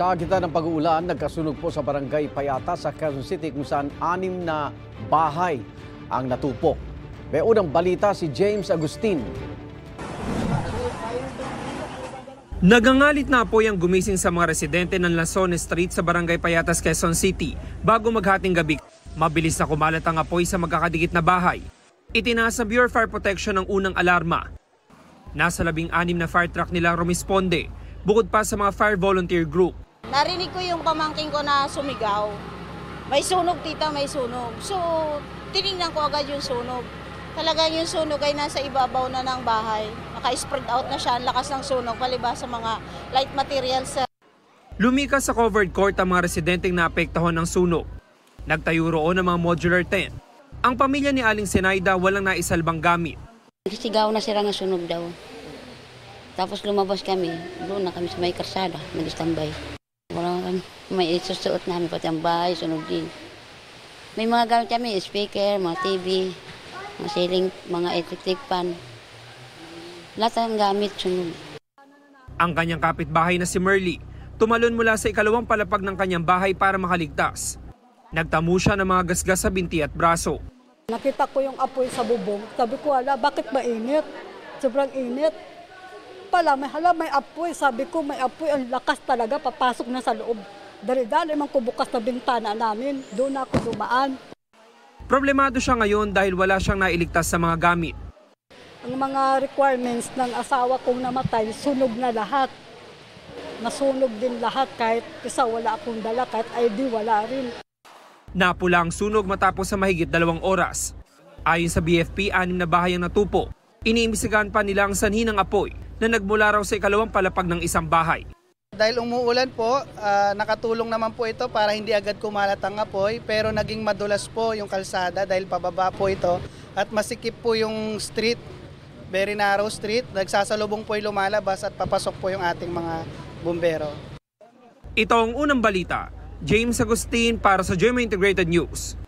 Sa gitna ng pag-uulan, nagkasunog po sa barangay Payata sa Quezon City kung saan 6 na bahay ang natupok. May unang balita si James Agustin. Nagangalit na apoy ang gumising sa mga residente ng Lanzones Street sa barangay Payatas, Quezon City bago maghating gabi. Mabilis na kumalat ang apoy sa magkakadikit na bahay. Itinaas ng Bureau of Fire Protection ang unang alarma. Nasa 16 na fire truck nila rumisponde, bukod pa sa mga fire volunteer group. Narinig ko yung pamangking ko na sumigaw. May sunog tita, may sunog. So, tinignan ko agad yung sunog. Talagang yung sunog ay nasa ibabaw na ng bahay. Naka-spread out na siya, ang lakas ng sunog, palibas sa mga light materials. Lumikas sa covered court ang mga residenteng naapektuhan ng sunog. Nagtayo roon ng mga modular tent. Ang pamilya ni Aling Senaida walang naisalbang gamit. Sigaw na sila nga sunog daw. Tapos lumabas kami, doon na kami sa may karsada, nag-standby. Wala kami, may isusuot namin, pati ang bahay, sunog din. May mga gamit kami, speaker, mga TV, mga ceiling, mga electric fan. Lahat ng gamit, sunog. Ang kanyang kapitbahay na si Merly, tumalon mula sa ikalawang palapag ng kanyang bahay para makaligtas. Nagtamo siya ng mga gasgas sa binti at braso. Nakita ko yung apoy sa bubong. Sabi ko, wala, bakit mainit? Sobrang init. May apoy. Sabi ko, may apoy. Ang lakas talaga, papasok na sa loob. Dali-dali man ko bukas na bintana namin. Doon ako dumaan. Problemado siya ngayon dahil wala siyang nailigtas sa mga gamit. Ang mga requirements ng asawa kong namatay, sunog na lahat. Nasunog din lahat kahit isa wala akong dala, kahit ID wala rin. Napula ang sunog matapos sa mahigit 2 oras. Ayon sa BFP, 6 na bahay ang natupo. Iniimbestigahan pa nila ang sanhi ng apoy na nagmula raw sa ikalawang palapag ng isang bahay. Dahil umuulan po, nakatulong naman po ito para hindi agad kumalat ang apoy, pero naging madulas po yung kalsada dahil pababa po ito at masikip po yung street, very narrow street. Nagsasalubong po yung lumalabas at papasok po yung ating mga bumbero. Ito ang unang balita. James Agustin para sa GMA Integrated News.